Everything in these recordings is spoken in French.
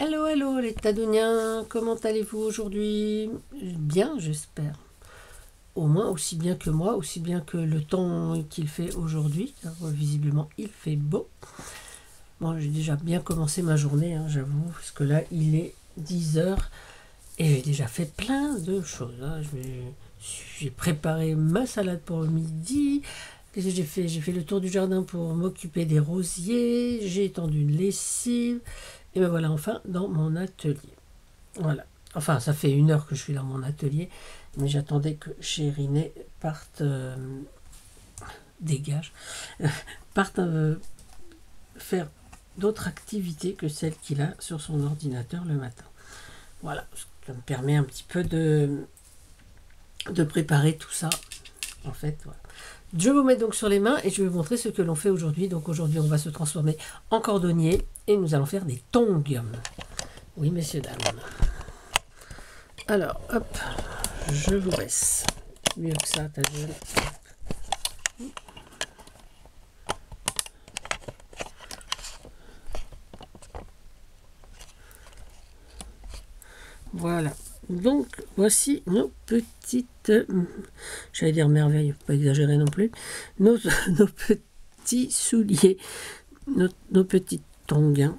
Hello, hello les Tadoniens, comment allez-vous aujourd'hui? Bien, j'espère. Au moins aussi bien que moi, aussi bien que le temps qu'il fait aujourd'hui, car visiblement il fait beau. Bon, j'ai déjà bien commencé ma journée, hein, j'avoue, parce que là il est 10 heures et j'ai déjà fait plein de choses. Hein. J'ai préparé ma salade pour le midi, j'ai fait le tour du jardin pour m'occuper des rosiers, j'ai étendu une lessive, et me voilà enfin dans mon atelier. Voilà. Enfin, ça fait 1 heure que je suis dans mon atelier, mais j'attendais que Chérinet parte, dégage, parte faire d'autres activités que celles qu'il a sur son ordinateur le matin. Voilà, ça me permet un petit peu de préparer tout ça, en fait. Voilà. Je vous mets donc sur les mains et je vais vous montrer ce que l'on fait aujourd'hui. Donc aujourd'hui, on va se transformer en cordonnier et nous allons faire des tongs. Oui, messieurs, dames. Alors, hop, je vous laisse. Mieux que ça, ta gueule. Voilà. Donc, voici nos petites... J'allais dire merveilles, faut pas exagérer non plus. Nos petits souliers. Nos petites tongs. Hein.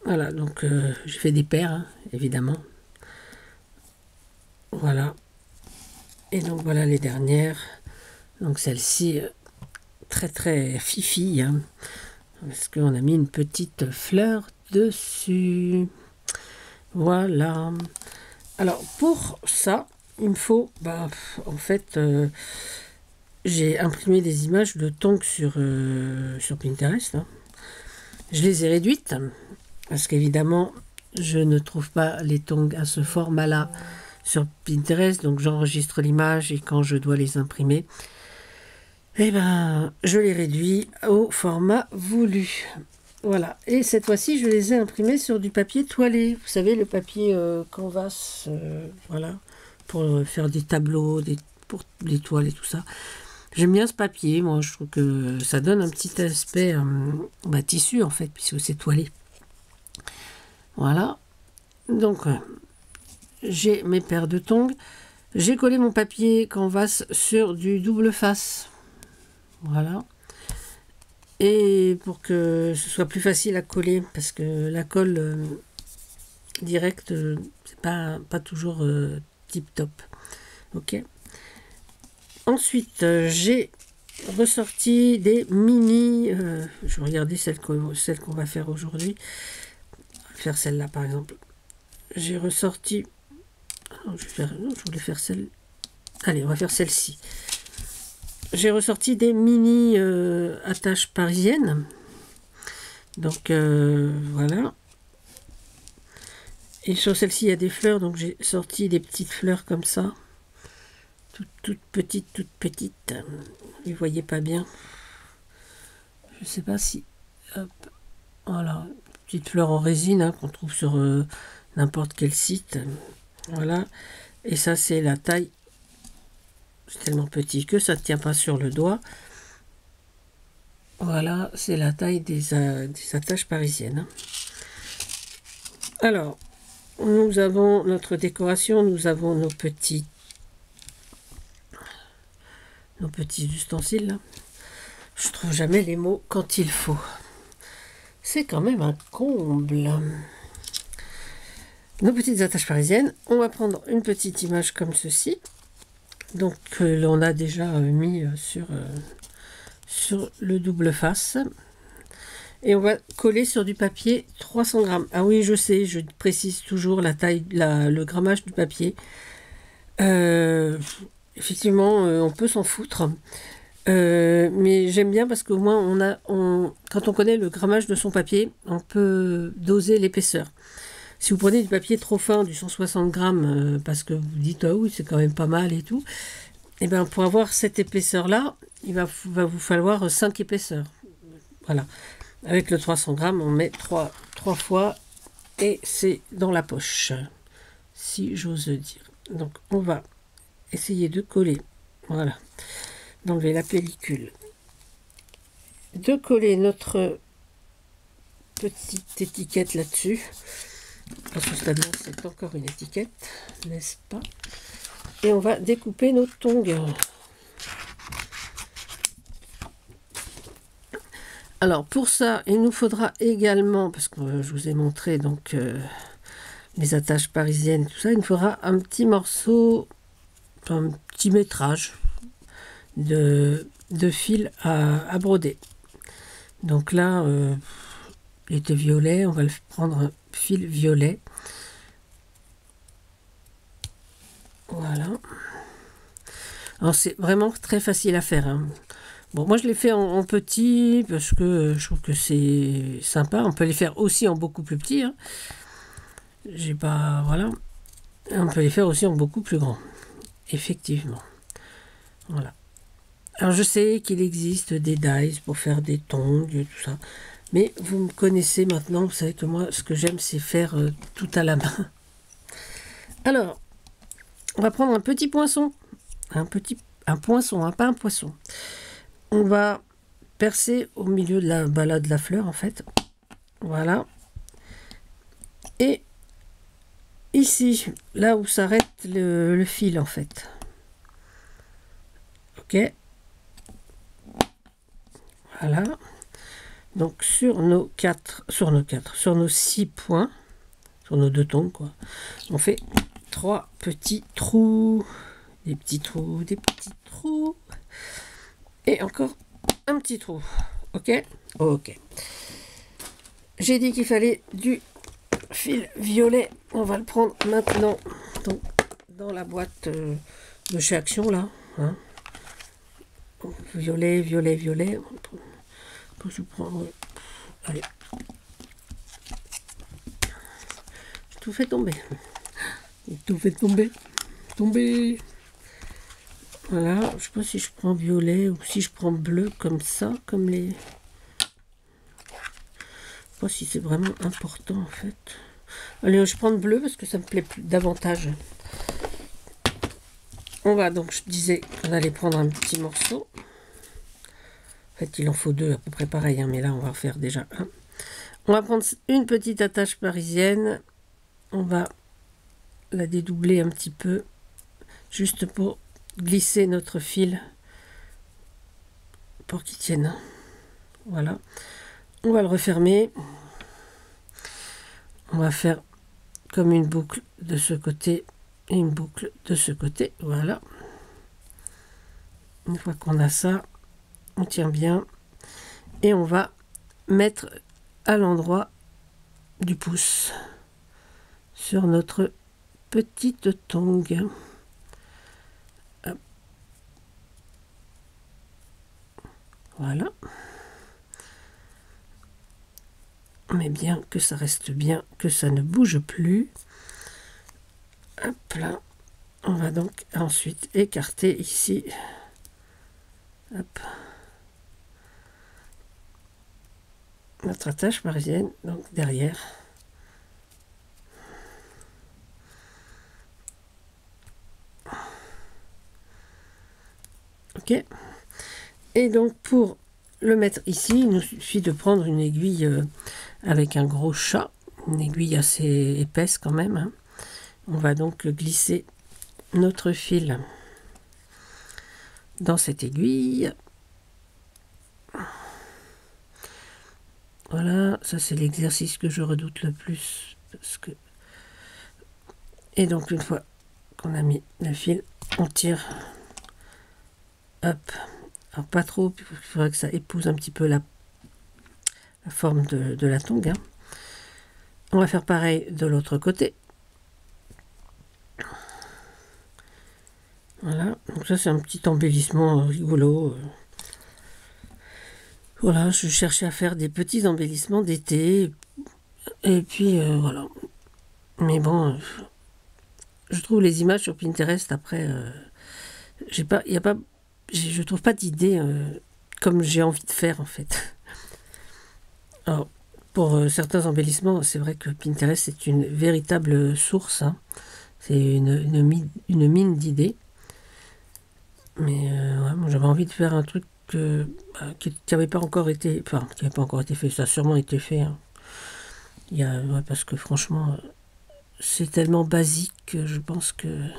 Voilà, donc j'ai fait des paires, hein, évidemment. Voilà. Et donc voilà les dernières. Donc celle-ci, très très fifi, hein, parce qu'on a mis une petite fleur dessus. Voilà. Alors pour ça, il me faut, en fait, j'ai imprimé des images de tongs sur Pinterest. Hein. Je les ai réduites, parce qu'évidemment, je ne trouve pas les tongs à ce format-là sur Pinterest, donc j'enregistre l'image et quand je dois les imprimer, je les réduis au format voulu. Voilà, et cette fois-ci, je les ai imprimés sur du papier toilé. Vous savez, le papier canvas, voilà, pour faire des tableaux, pour les toiles et tout ça. J'aime bien ce papier, moi, je trouve que ça donne un petit aspect tissu, en fait, puisque c'est toilé. Voilà, donc j'ai mes paires de tongs. J'ai collé mon papier canvas sur du double face. Voilà. Et pour que ce soit plus facile à coller, parce que la colle directe, c'est pas toujours tip top. Ok. Ensuite, j'ai ressorti des mini. Je vais regarder celle qu'on va faire aujourd'hui. On va faire celle-là par exemple. J'ai ressorti. Non, je voulais faire celle. Allez, on va faire celle-ci. J'ai ressorti des mini attaches parisiennes. Donc voilà. Et sur celle-ci, il y a des fleurs. Donc j'ai sorti des petites fleurs comme ça. Toutes petites, toutes petites. Vous ne voyez pas bien. Je ne sais pas si... Hop. Voilà. Petites fleurs en résine hein, qu'on trouve sur n'importe quel site. Voilà. Et ça, c'est la taille. C'est tellement petit que ça ne tient pas sur le doigt. Voilà, c'est la taille des attaches parisiennes. Alors, nous avons notre décoration, nous avons nos petits ustensiles. Là. Je trouve jamais les mots quand il faut. C'est quand même un comble. Nos petites attaches parisiennes. On va prendre une petite image comme ceci. Donc, l'on a déjà mis sur le double face. Et on va coller sur du papier 300 grammes. Ah oui, je sais, je précise toujours la taille, le grammage du papier. Effectivement, on peut s'en foutre. Mais j'aime bien parce qu'au moins, quand on connaît le grammage de son papier, on peut doser l'épaisseur. Si vous prenez du papier trop fin, du 160 grammes, parce que vous dites, ah oui, c'est quand même pas mal et tout, et bien pour avoir cette épaisseur-là, il va vous falloir 5 épaisseurs. Voilà. Avec le 300 grammes, on met 3 fois et c'est dans la poche, si j'ose dire. Donc on va essayer de coller, voilà, d'enlever la pellicule, de coller notre petite étiquette là-dessus. À ce stade-là, c'est encore une étiquette, n'est-ce pas? Et on va découper nos tongs. Alors pour ça, il nous faudra également, parce que je vous ai montré donc les attaches parisiennes, tout ça, il nous faudra un petit morceau, un petit métrage de fil à broder. Donc là, il était violet, on va le prendre un fil violet. Voilà. Alors c'est vraiment très facile à faire, hein. Bon, moi je l'ai fait en petit parce que je trouve que c'est sympa. On peut les faire aussi en beaucoup plus petit, hein. J'ai pas, voilà. On peut les faire aussi en beaucoup plus grand, effectivement. Voilà. Alors je sais qu'il existe des dies pour faire des tongs et tout ça, mais vous me connaissez maintenant. Vous savez que moi, ce que j'aime, c'est faire tout à la main. Alors, on va prendre un petit poinçon, un poinçon, hein, pas un poisson. On va percer au milieu de la balade de la fleur, en fait. Voilà. Et ici, là où s'arrête le fil, en fait. Ok. Voilà. Donc sur nos 6 points, sur nos 2 tongs, quoi, on fait 3 petits trous, des petits trous, des petits trous, et encore un petit trou. Ok. Ok. J'ai dit qu'il fallait du fil violet. On va le prendre maintenant donc, dans la boîte de chez Action, là. Hein. Violet, violet, violet. Je prends... Allez. Tout fait tomber. Tout fait tomber. Tomber. Voilà. Je sais pas si je prends violet ou si je prends bleu comme ça, comme les... Je sais pas si c'est vraiment important en fait. Allez, je prends le bleu parce que ça me plaît plus davantage. On va donc, je disais qu'on allait prendre un petit morceau. En fait, il en faut 2 à peu près pareil, hein, mais là, on va en faire déjà un. On va prendre une petite attache parisienne. On va la dédoubler un petit peu, juste pour glisser notre fil, pour qu'il tienne. Voilà. On va le refermer. On va faire comme une boucle de ce côté et une boucle de ce côté. Voilà. Une fois qu'on a ça, on tient bien et on va mettre à l'endroit du pouce sur notre petite tongue. Hop. Voilà. Mais bien que ça reste bien, que ça ne bouge plus. Hop là. On va donc ensuite écarter ici. Hop. Notre attache parisienne, donc derrière. Ok. Et donc pour le mettre ici, il nous suffit de prendre une aiguille avec un gros chat, une aiguille assez épaisse quand même, hein. On va donc glisser notre fil dans cette aiguille. Voilà, ça c'est l'exercice que je redoute le plus. Et donc une fois qu'on a mis le fil, on tire. Hop. Alors pas trop, il faudrait que ça épouse un petit peu la forme de la tongue, hein. On va faire pareil de l'autre côté. Voilà, donc ça c'est un petit embellissement rigolo. Voilà, je cherchais à faire des petits embellissements d'été. Et puis voilà. Mais bon, je trouve les images sur Pinterest après, je trouve pas d'idée comme j'ai envie de faire en fait. Alors, pour certains embellissements, c'est vrai que Pinterest c'est une véritable source, hein. C'est une mine d'idées. Mais ouais, moi j'avais envie de faire un truc qui n'avait pas encore été, enfin qui n'avait pas encore été fait, ça a sûrement été fait, hein. Ouais, parce que franchement, c'est tellement basique que je pense que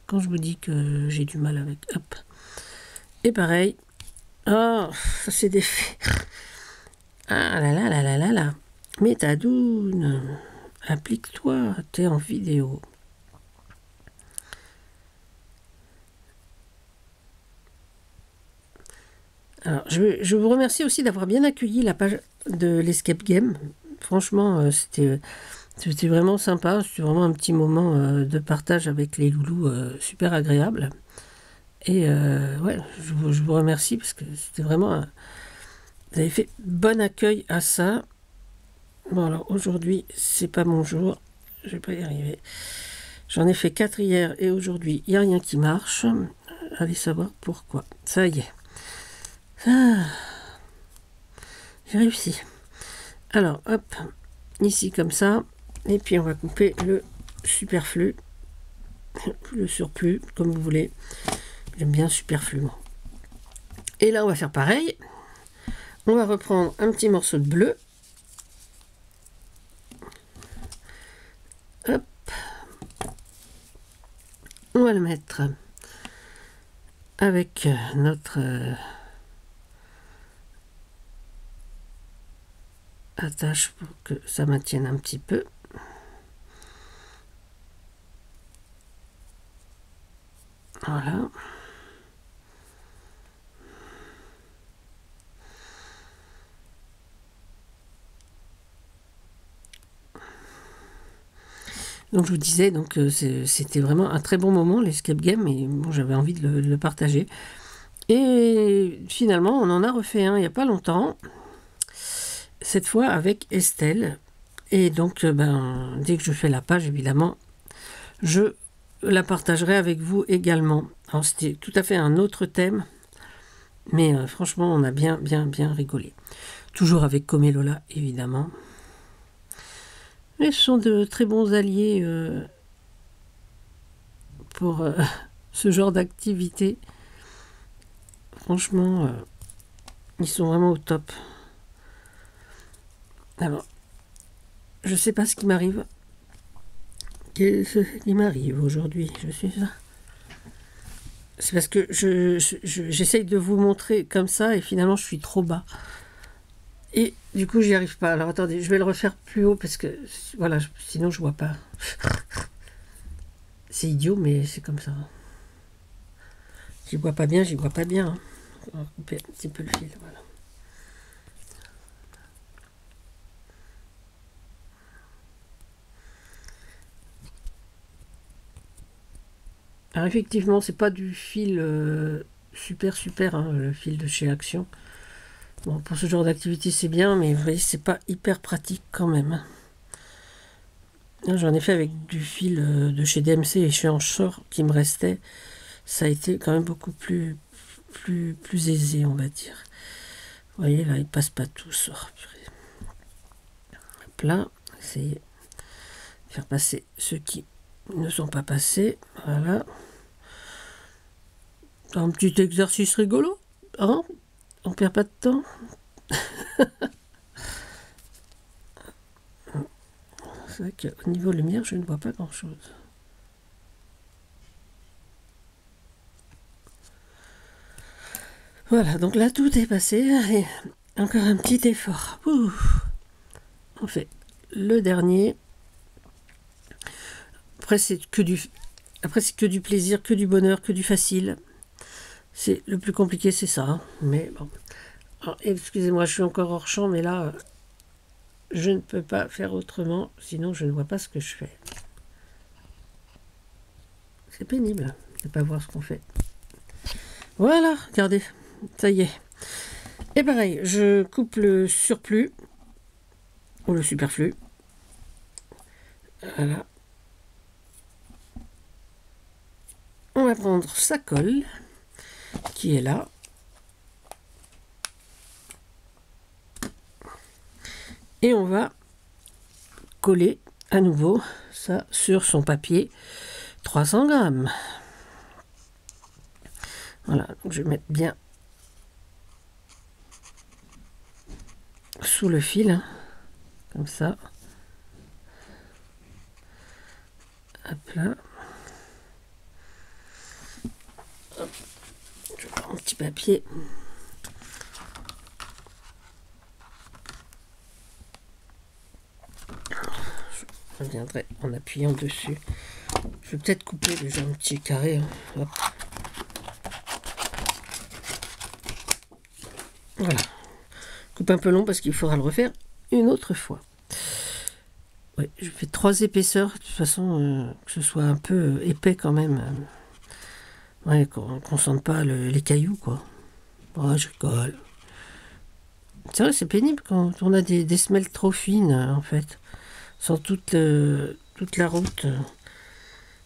quand je vous dis que j'ai du mal avec, hop. Et pareil, oh, ça c'est défait. Ah là là là là là là. Mais Tadoune, applique-toi, t'es en vidéo. Alors, je vous remercie aussi d'avoir bien accueilli la page de l'Escape Game. Franchement, c'était vraiment sympa. C'était vraiment un petit moment de partage avec les loulous super agréable. Et ouais, je vous remercie parce que c'était vraiment... vous avez fait bon accueil à ça. Bon, alors aujourd'hui, c'est pas mon jour. Je vais pas y arriver. J'en ai fait 4 hier et aujourd'hui, il n'y a rien qui marche. Allez savoir pourquoi. Ça y est. Ah, j'ai réussi. Alors, hop, ici comme ça. Et puis on va couper le superflu. Le surplus, comme vous voulez. J'aime bien superflu, moi. Et là, on va faire pareil. On va reprendre un petit morceau de bleu. Hop. On va le mettre avec notre attache pour que ça maintienne un petit peu. Voilà. Donc je vous disais, donc c'était vraiment un très bon moment l'escape game et bon, j'avais envie de le partager. Et finalement, on en a refait un il n'y a pas longtemps, cette fois avec Estelle. Et donc, ben, dès que je fais la page, évidemment, je la partagerai avec vous également. Alors c'était tout à fait un autre thème, mais franchement, on a bien rigolé. Toujours avec Comelola, évidemment. Mais ce sont de très bons alliés pour ce genre d'activité. Franchement, ils sont vraiment au top. Alors, je sais pas ce qui m'arrive. Qu'est-ce qui m'arrive aujourd'hui? Je suis ça. C'est parce que j'essaye de vous montrer comme ça et finalement je suis trop bas. Et du coup, j'y arrive pas. Alors attendez, je vais le refaire plus haut parce que voilà, sinon je vois pas. C'est idiot, mais c'est comme ça. J'y vois pas bien, j'y vois pas bien. On va couper un petit peu le fil, voilà. Alors effectivement, c'est pas du fil super, hein, le fil de chez Action. Bon, pour ce genre d'activité, c'est bien, mais vous voyez, c'est pas hyper pratique quand même. J'en ai fait avec du fil de chez DMC et chez Anchor qui me restait. Ça a été quand même beaucoup plus aisé, on va dire. Vous voyez, là, ils passent pas tous. Oh, hop là, essayez de faire passer ceux qui ne sont pas passés. Voilà. Un petit exercice rigolo, hein? On perd pas de temps. C'est vrai qu'au niveau lumière, je ne vois pas grand-chose. Voilà, donc là, tout est passé. Et encore un petit effort. Ouh. On fait le dernier. Après, c'est que du plaisir, que du bonheur, que du facile. C'est le plus compliqué, c'est ça. Hein. Mais bon. Excusez-moi, je suis encore hors champ, mais là, je ne peux pas faire autrement, sinon je ne vois pas ce que je fais. C'est pénible de ne pas voir ce qu'on fait. Voilà, regardez, ça y est. Et pareil, je coupe le surplus, ou le superflu. Voilà. On va prendre sa colle, qui est là. Et on va coller à nouveau ça sur son papier 300 grammes. Voilà, donc je vais mettre bien sous le fil. comme ça. Hop là. Hop. Je prends un petit papier. Je reviendrai en appuyant dessus. Je vais peut-être couper déjà un petit carré. Hein. Hop. Voilà. Coupe un peu long parce qu'il faudra le refaire une autre fois. Ouais, je fais 3 épaisseurs de toute façon que ce soit un peu épais quand même. Ouais, qu'on sente pas les cailloux quoi. Oh, je rigole. C'est vrai, c'est pénible quand on a des semelles trop fines en fait. Sans toute la route.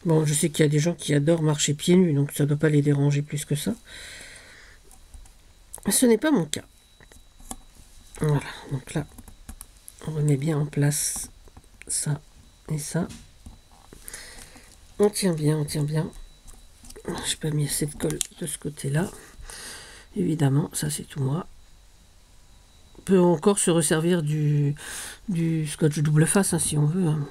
Bon, je sais qu'il y a des gens qui adorent marcher pieds nus, donc ça ne doit pas les déranger plus que ça. Ce n'est pas mon cas. Voilà, donc là, on remet bien en place ça et ça. On tient bien, on tient bien. Je n'ai pas mis assez de colle de ce côté-là. Évidemment, ça c'est tout moi. On peut encore se resservir du scotch double face hein, si on veut. Hein.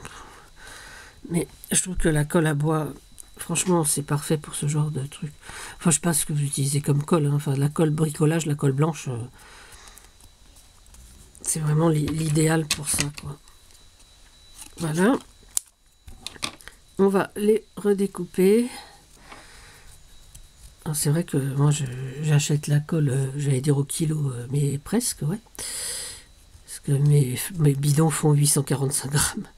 Mais je trouve que la colle à bois, franchement, c'est parfait pour ce genre de truc. Enfin, je sais pas ce que vous utilisez comme colle. Hein. Enfin, la colle bricolage, la colle blanche, c'est vraiment l'idéal pour ça, quoi. Voilà. On va les redécouper. C'est vrai que moi, j'achète la colle, j'allais dire au kilo, mais presque, ouais. Parce que mes bidons font 845 grammes.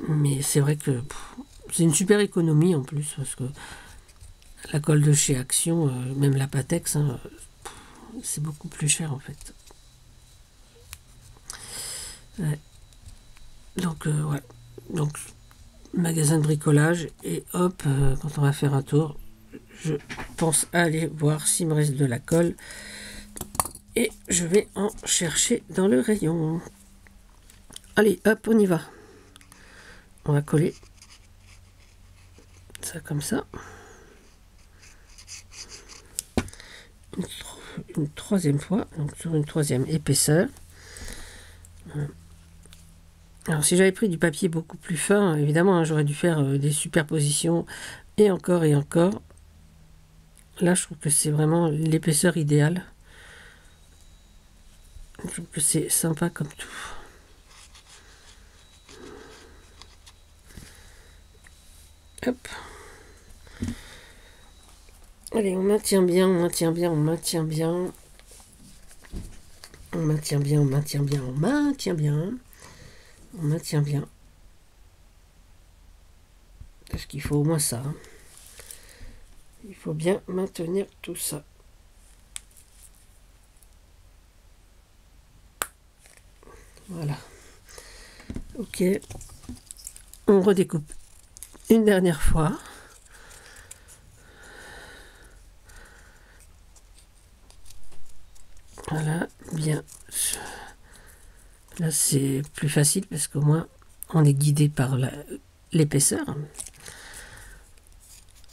Mais c'est vrai que c'est une super économie en plus, parce que la colle de chez Action, même la Patex, hein, c'est beaucoup plus cher en fait. Ouais. Donc, ouais. Donc, magasin de bricolage, et hop, quand on va faire un tour, je pense aller voir s'il me reste de la colle. Et je vais en chercher dans le rayon. Allez, hop, on y va. On va coller ça comme ça. Une troisième fois, donc sur une troisième épaisseur. Alors si j'avais pris du papier beaucoup plus fin, évidemment, hein, j'aurais dû faire des superpositions et encore et encore. Là, je trouve que c'est vraiment l'épaisseur idéale. Je trouve que c'est sympa comme tout. Hop. Allez, on maintient bien, on maintient bien, on maintient bien. On maintient bien, on maintient bien, on maintient bien. On maintient bien. Parce qu'il faut au moins ça. Hein. Il faut bien maintenir tout ça. Voilà. Ok. On redécoupe une dernière fois. Voilà, bien. Là, c'est plus facile parce qu'au moins, on est guidé par l'épaisseur.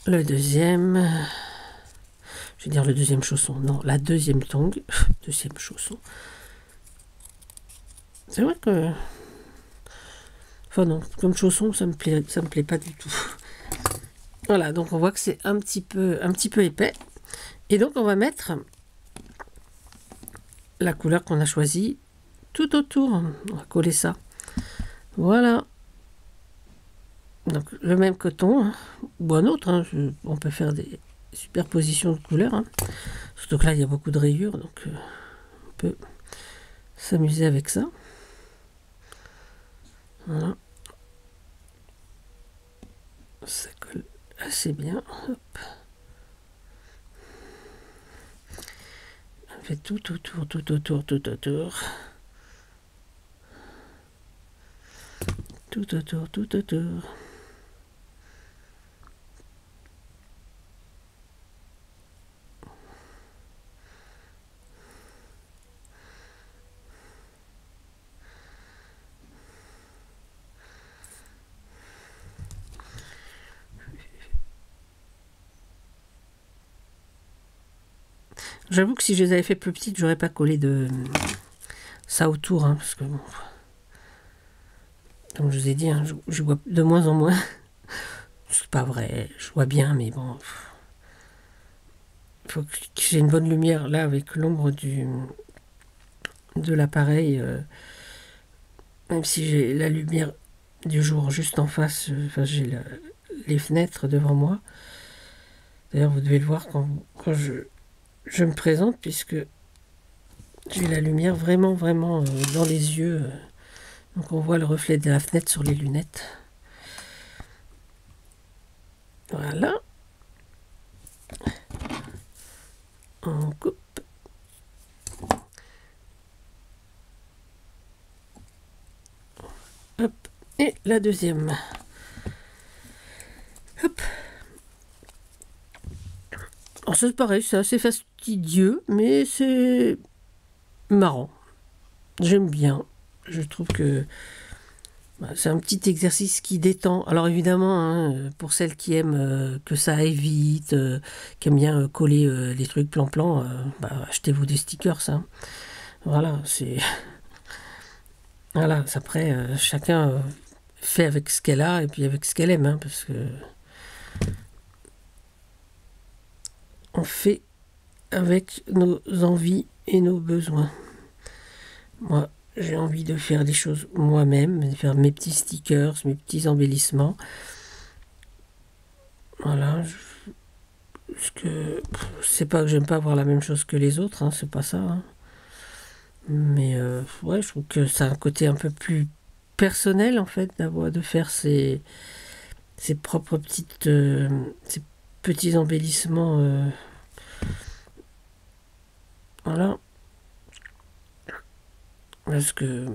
Le deuxième... Je vais dire le deuxième chausson. Non, la deuxième tongue. Deuxième chausson. C'est vrai que... Enfin non, comme chausson, ça me plaît pas du tout. Voilà, donc on voit que c'est un petit peu épais. Et donc on va mettre la couleur qu'on a choisie tout autour. On va coller ça. Voilà. Donc le même coton, hein, ou un autre. Hein, on peut faire des superpositions de couleurs. Hein. Surtout que là, il y a beaucoup de rayures, donc on peut s'amuser avec ça. Voilà. Ça colle assez bien. Hop. On fait tout autour, tout autour, tout autour. Tout autour, tout autour. J'avoue que si je les avais fait plus petites, j'aurais pas collé de ça autour, hein, parce que bon, Comme je vous ai dit, hein, je vois de moins en moins. C'est pas vrai, je vois bien, mais bon. Il faut que j'ai une bonne lumière là avec l'ombre de l'appareil. Même si j'ai la lumière du jour juste en face, enfin j'ai les fenêtres devant moi. D'ailleurs, vous devez le voir quand je me présente, puisque j'ai la lumière vraiment, vraiment dans les yeux. Donc on voit le reflet de la fenêtre sur les lunettes. Voilà. On coupe. Hop. Et la deuxième. Hop. Alors ça c'est pareil, c'est assez fastidieux, mais c'est marrant. J'aime bien. Je trouve que c'est un petit exercice qui détend. Alors évidemment, hein, pour celles qui aiment que ça aille vite, qui aiment bien coller les trucs plan-plan, achetez-vous des stickers. Hein. Voilà, c'est... Voilà, après, chacun fait avec ce qu'elle a et puis avec ce qu'elle aime, hein, parce que on fait avec nos envies et nos besoins. Moi, j'ai envie de faire des choses moi-même, de faire mes petits stickers, mes petits embellissements. Voilà. C'est pas que j'aime pas voir la même chose que les autres, hein, c'est pas ça. Hein. Mais ouais, je trouve que ça a un côté un peu plus personnel en fait, de faire ses propres ces petits embellissements. Voilà. Parce que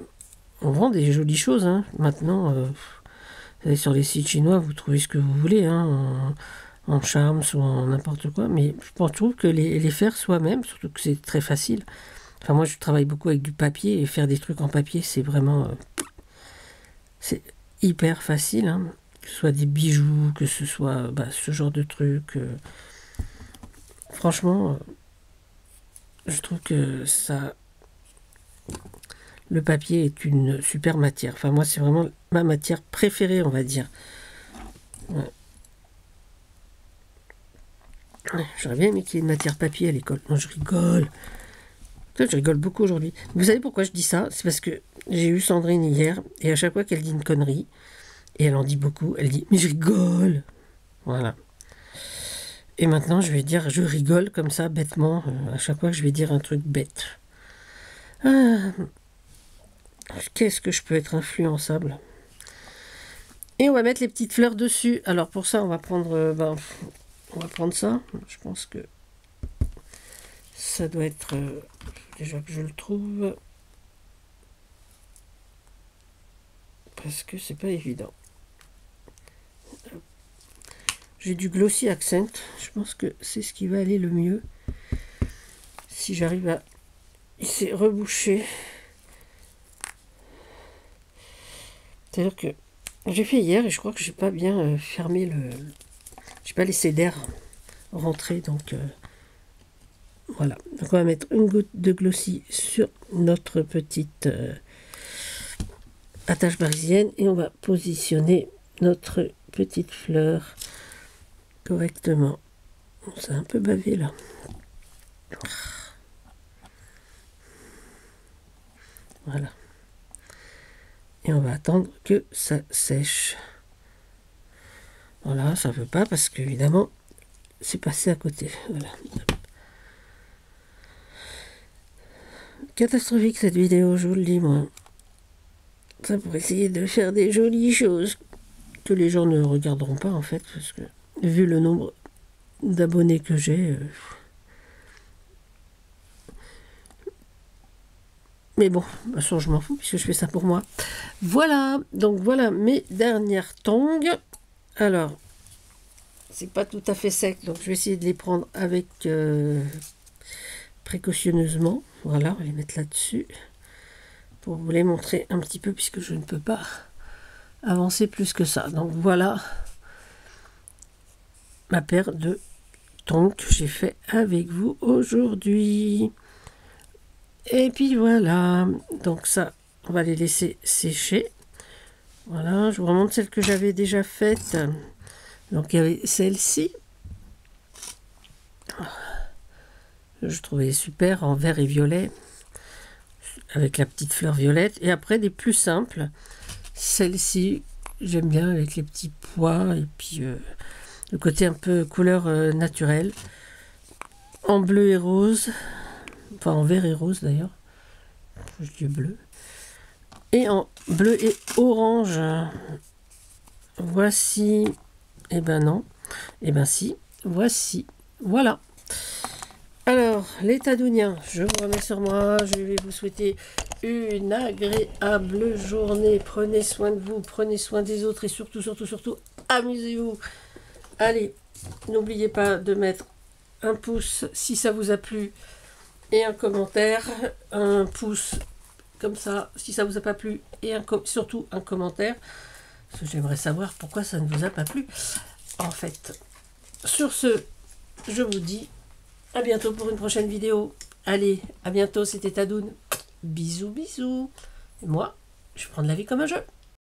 on vend des jolies choses, hein. Maintenant, vous allez sur les sites chinois, vous trouvez ce que vous voulez, hein, en charme ou en n'importe quoi. Mais je trouve que les faire soi-même, surtout que c'est très facile. Enfin, moi, je travaille beaucoup avec du papier et faire des trucs en papier, c'est vraiment... c'est hyper facile, hein. Que ce soit des bijoux, que ce soit ce genre de trucs. Franchement, je trouve que ça... Le papier est une super matière. Enfin, moi, c'est vraiment ma matière préférée, on va dire. Ouais. J'aurais bien aimé qu'il y ait une matière papier à l'école. Non, je rigole. Je rigole beaucoup aujourd'hui. Vous savez pourquoi je dis ça? C'est parce que j'ai eu Sandrine hier, et à chaque fois qu'elle dit une connerie, et elle en dit beaucoup, elle dit « Mais je rigole !» Voilà. Et maintenant, je vais dire « Je rigole » comme ça, bêtement, à chaque fois que je vais dire un truc bête. Ah, qu'est-ce que je peux être influençable? Et on va mettre les petites fleurs dessus. Alors pour ça, on va prendre ça. Je pense que ça doit être... déjà que je le trouve. Parce que c'est pas évident. J'ai du Glossy Accent. Je pense que c'est ce qui va aller le mieux. Si j'arrive à... Il s'est rebouché. C'est-à-dire que j'ai fait hier et je crois que j'ai pas bien fermé le... J'ai pas laissé d'air rentrer, donc... Voilà, donc on va mettre une goutte de Glossy sur notre petite attache parisienne et on va positionner notre petite fleur correctement. C'est un peu bavé là. Voilà. Et on va attendre que ça sèche. Voilà, ça veut pas parce qu'évidemment c'est passé à côté. Voilà. Catastrophique cette vidéo, je vous le dis moi. Ça pour essayer de faire des jolies choses que les gens ne regarderont pas en fait, parce que vu le nombre d'abonnés que j'ai... Mais bon, de toute façon je m'en fous puisque je fais ça pour moi. Voilà, donc voilà mes dernières tongs. Alors, c'est pas tout à fait sec, donc je vais essayer de les prendre avec précautionneusement. Voilà, on va les mettre là-dessus pour vous les montrer un petit peu puisque je ne peux pas avancer plus que ça. Donc voilà ma paire de tongs que j'ai fait avec vous aujourd'hui. Et puis voilà, donc ça, on va les laisser sécher. Voilà, je vous remonte celle que j'avais déjà faite. Donc il y avait celle-ci. Je trouvais super en vert et violet. Avec la petite fleur violette. Et après des plus simples. Celle-ci, j'aime bien avec les petits pois. Et puis le côté un peu couleur naturelle. En bleu et rose. Enfin en vert et rose d'ailleurs. Je dis bleu. Et en bleu et orange. Voici. Eh ben non. Eh ben si. Voici. Voilà. Alors, les Tadouniens, je vous remets sur moi. Je vais vous souhaiter une agréable journée. Prenez soin de vous, prenez soin des autres et surtout, surtout, surtout, amusez-vous. Allez, n'oubliez pas de mettre un pouce si ça vous a plu et un commentaire. Un pouce comme ça si ça vous a pas plu et surtout un commentaire. Parce que j'aimerais savoir pourquoi ça ne vous a pas plu. En fait, sur ce, je vous dis à bientôt pour une prochaine vidéo. Allez, à bientôt, c'était Tadoun. Bisous, bisous. Et moi, je prends de la vie comme un jeu.